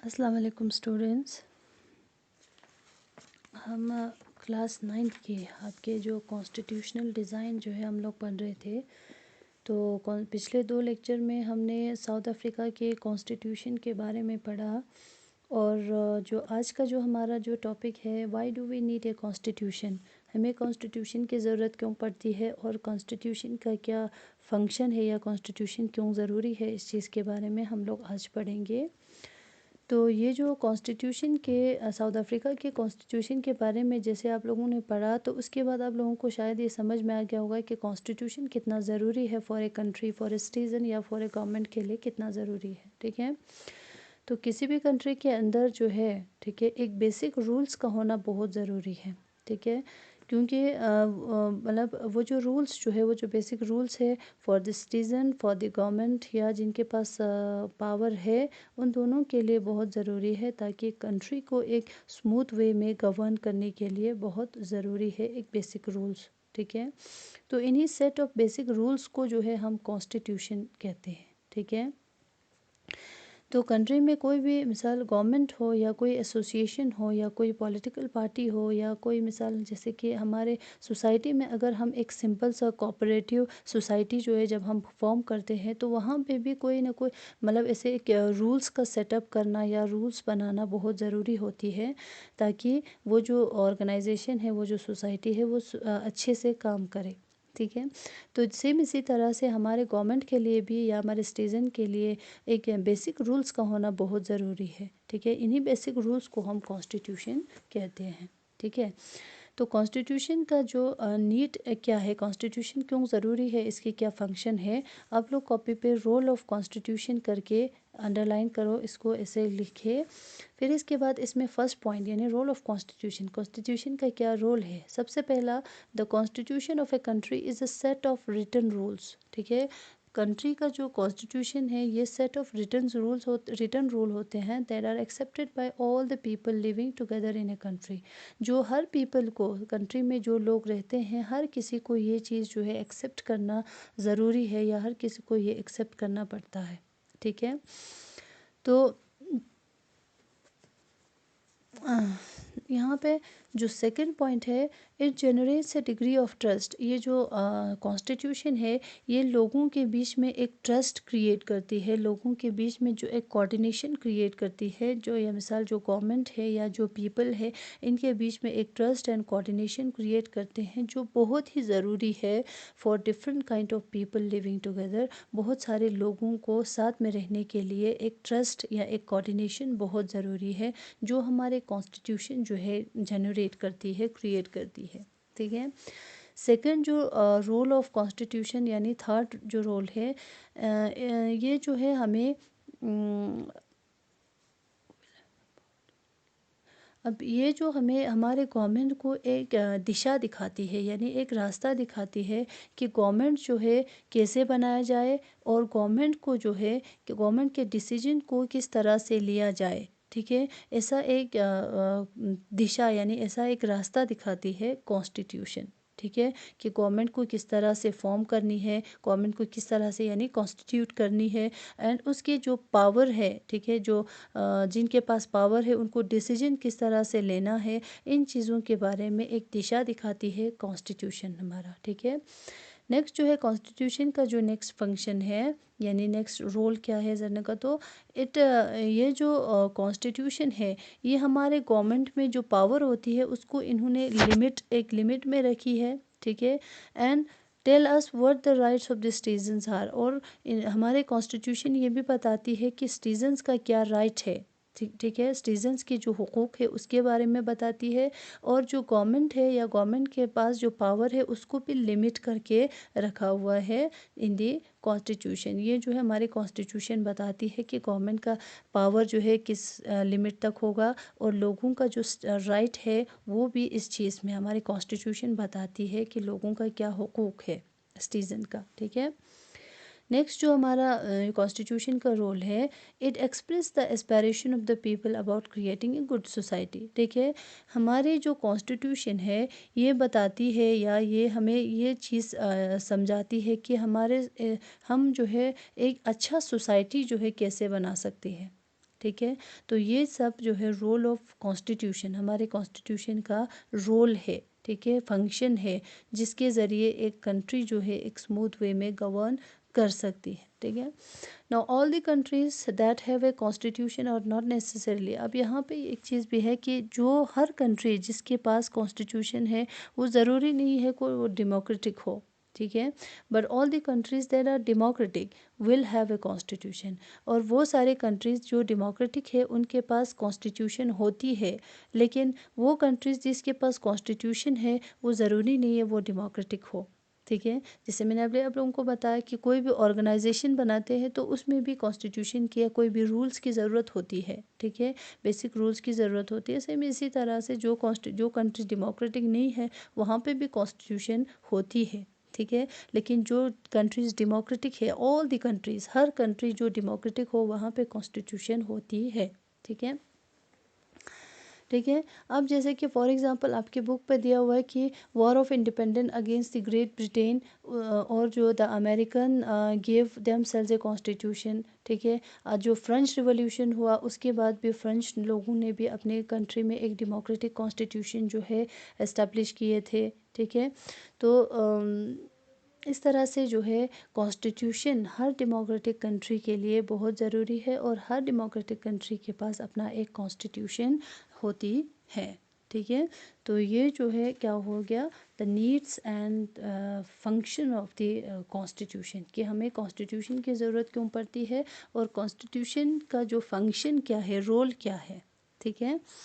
अस्सलाम वालेकुम स्टूडेंट्स। हम क्लास 9th के आपके जो कॉन्स्टिट्यूशनल डिज़ाइन जो है हम लोग पढ़ रहे थे। तो पिछले 2 लेक्चर में हमने साउथ अफ्रीका के कॉन्स्टिट्यूशन के बारे में पढ़ा। और जो आज का जो हमारा जो टॉपिक है, why do we need a constitution, हमें कॉन्स्टिट्यूशन की ज़रूरत क्यों पड़ती है और कॉन्स्टिट्यूशन का क्या फ़ंक्शन है या कॉन्स्टिट्यूशन क्यों ज़रूरी है, इस चीज़ के बारे में हम लोग आज पढ़ेंगे। तो ये जो कॉन्स्टिट्यूशन के साउथ अफ्रीका के कॉन्स्टिट्यूशन के बारे में जैसे आप लोगों ने पढ़ा, तो उसके बाद आप लोगों को शायद ये समझ में आ गया होगा कि कॉन्स्टिट्यूशन कितना ज़रूरी है for a country, for a citizen या फॉर ए गवर्नमेंट के लिए कितना ज़रूरी है। ठीक है, तो किसी भी कंट्री के अंदर जो है, ठीक है, एक बेसिक रूल्स का होना बहुत ज़रूरी है। ठीक है, क्योंकि मतलब वो जो रूल्स जो है, वो जो बेसिक रूल्स है for the citizen, for the government या जिनके पास पावर है, उन दोनों के लिए बहुत ज़रूरी है, ताकि कंट्री को एक स्मूथ वे में गवर्न करने के लिए बहुत ज़रूरी है एक बेसिक रूल्स। ठीक है, तो इन्हीं सेट ऑफ बेसिक रूल्स को जो है हम कॉन्स्टिट्यूशन कहते हैं। ठीक है, तो कंट्री में कोई भी मिसाल गवर्नमेंट हो या कोई एसोसिएशन हो या कोई पॉलिटिकल पार्टी हो या कोई मिसाल जैसे कि हमारे सोसाइटी में अगर हम एक सिंपल सा कोऑपरेटिव सोसाइटी जो है जब हम फॉर्म करते हैं, तो वहाँ पे भी कोई ना कोई मतलब ऐसे एक रूल्स का सेटअप करना या रूल्स बनाना बहुत ज़रूरी होती है, ताकि वो जो ऑर्गेनाइजेशन है, वो जो सोसाइटी है, वो अच्छे से काम करे। ठीक है, तो सेम इसी तरह से हमारे गवर्नमेंट के लिए भी या हमारे सिटीज़न के लिए एक बेसिक रूल्स का होना बहुत ज़रूरी है। ठीक है, इन्हीं बेसिक रूल्स को हम कॉन्स्टिट्यूशन कहते हैं। ठीक है, तो कॉन्स्टिट्यूशन का जो नीड क्या है, कॉन्स्टिट्यूशन क्यों ज़रूरी है, इसके क्या फंक्शन है, आप लोग कॉपी पे रोल ऑफ कॉन्स्टिट्यूशन करके अंडरलाइन करो, इसको ऐसे लिखे। फिर इसके बाद इसमें फर्स्ट पॉइंट यानी रोल ऑफ कॉन्स्टिट्यूशन, कॉन्स्टिट्यूशन का क्या रोल है। सबसे पहला, the constitution of a country is a set of written rules. ठीक है, कंट्री का जो कॉन्स्टिट्यूशन है, ये सेट ऑफ रिटन रूल होते हैं that are accepted by all the people living together in a country. जो हर पीपल को, कंट्री में जो लोग रहते हैं, हर किसी को ये चीज़ जो है एक्सेप्ट करना ज़रूरी है या हर किसी को ये एक्सेप्ट करना पड़ता है। ठीक है, तो यहाँ पे जो सेकंड पॉइंट है, it generates A degree of trust. ये जो कॉन्स्टिट्यूशन है, ये लोगों के बीच में एक ट्रस्ट क्रिएट करती है, लोगों के बीच में जो एक कोऑर्डिनेशन क्रिएट करती है, जो या मिसाल जो गवर्नमेंट है या जो पीपल है, इनके बीच में एक ट्रस्ट एंड कोऑर्डिनेशन क्रिएट करते हैं, जो बहुत ही ज़रूरी है for different kind of people living together. बहुत सारे लोगों को साथ में रहने के लिए एक ट्रस्ट या एक कोऑर्डिनेशन बहुत ज़रूरी है, जो हमारे कॉन्स्टिट्यूशन जो है जनरेट करती है, क्रिएट करती है। ठीक है, सेकंड जो रोल ऑफ कॉन्स्टिट्यूशन यानी थर्ड जो रोल है, ये जो है हमें अब ये जो हमें हमारे गवर्नमेंट को एक दिशा दिखाती है, यानी एक रास्ता दिखाती है कि गवर्नमेंट जो है कैसे बनाया जाए और गवर्नमेंट को जो है कि गवर्नमेंट के डिसीजन को किस तरह से लिया जाए। ठीक है, ऐसा एक दिशा यानी ऐसा एक रास्ता दिखाती है कॉन्स्टिट्यूशन। ठीक है, कि गवर्नमेंट को किस तरह से फॉर्म करनी है, गवर्नमेंट को किस तरह से यानी कॉन्स्टिट्यूट करनी है, एंड उसके जो पावर है, ठीक है, जो जिनके पास पावर है उनको डिसीजन किस तरह से लेना है, इन चीज़ों के बारे में एक दिशा दिखाती है कॉन्स्टिट्यूशन हमारा। ठीक है, नेक्स्ट जो है कॉन्स्टिट्यूशन का जो नेक्स्ट फंक्शन है यानी नेक्स्ट रोल क्या है जरने का, तो ये जो कॉन्स्टिट्यूशन है, ये हमारे गवर्नमेंट में जो पावर होती है उसको इन्होंने एक लिमिट में रखी है। ठीक है, and tell us what the rights of the citizens are, और हमारे कॉन्स्टिट्यूशन ये भी बताती है कि सिटीजन्स का क्या राइट है। ठीक है, सिटीजन्स की जो हुकूक है उसके बारे में बताती है, और जो गवर्नमेंट है या गवर्नमेंट के पास जो पावर है उसको भी लिमिट करके रखा हुआ है इन दी कॉन्स्टिट्यूशन। ये जो है हमारे कॉन्स्टिट्यूशन बताती है कि गवर्नमेंट का पावर जो है किस लिमिट तक होगा, और लोगों का जो राइट है वो भी इस चीज़ में हमारी कॉन्स्टिट्यूशन बताती है कि लोगों का क्या हुकूक है सिटीज़न का। ठीक है, नेक्स्ट जो हमारा कॉन्स्टिट्यूशन का रोल है, it express the aspiration of the people about creating a good society. ठीक है, हमारे जो कॉन्स्टिट्यूशन है ये बताती है या ये हमें ये चीज़ समझाती है कि हम जो है एक अच्छा सोसाइटी जो है कैसे बना सकते हैं। ठीक है। तो ये सब जो है रोल ऑफ कॉन्स्टिट्यूशन, हमारे कॉन्स्टिट्यूशन का रोल है, ठीक है, फंक्शन है, जिसके ज़रिए एक कंट्री जो है एक स्मूथ वे में गवर्न कर सकती है, ठीक है। Now all the countries that have a constitution और नॉट नेसेसरली, अब यहाँ पे एक चीज़ भी है कि जो हर कंट्री जिसके पास कॉन्स्टिट्यूशन है वो ज़रूरी नहीं है कोई वो डेमोक्रेटिक हो, ठीक है, but all the countries that are democratic will have a constitution, और वो सारे कंट्रीज़ जो डेमोक्रेटिक है उनके पास कॉन्स्टिट्यूशन होती है, लेकिन वो कंट्रीज़ जिसके पास कॉन्स्टिट्यूशन है वो ज़रूरी नहीं है वो डेमोक्रेटिक हो, ठीक है। जैसे मैंने अभी आप लोगों को बताया कि कोई भी ऑर्गेनाइजेशन बनाते हैं तो उसमें भी कॉन्स्टिट्यूशन की या कोई भी रूल्स की ज़रूरत होती है, ठीक है, बेसिक रूल्स की ज़रूरत होती है। सेम इसी तरह से जो कंट्री डेमोक्रेटिक नहीं है वहाँ पे भी कॉन्स्टिट्यूशन होती है, ठीक है, लेकिन जो कंट्रीज़ डेमोक्रेटिक है, all the countries, her country जो डेमोक्रेटिक हो वहाँ पे कॉन्स्टिट्यूशन होती है, ठीक है, ठीक है। अब जैसे कि फॉर एग्जांपल आपके बुक पे दिया हुआ है कि war of independence against the Great Britain, और जो the American give themselves a constitution, ठीक है। जो फ्रेंच रिवॉल्यूशन हुआ उसके बाद भी फ्रेंच लोगों ने भी अपने कंट्री में एक डेमोक्रेटिक कॉन्स्टिट्यूशन जो है एस्टेब्लिश किए थे, ठीक है। तो इस तरह से जो है कॉन्स्टिट्यूशन हर डेमोक्रेटिक कंट्री के लिए बहुत ज़रूरी है, और हर डेमोक्रेटिक कंट्री के पास अपना एक कॉन्स्टिट्यूशन होती है, ठीक है। तो ये जो है क्या हो गया, the needs and function of the constitution, कि हमें कॉन्स्टिट्यूशन की ज़रूरत क्यों पड़ती है और कॉन्स्टिट्यूशन का जो फंक्शन क्या है, रोल क्या है, ठीक है।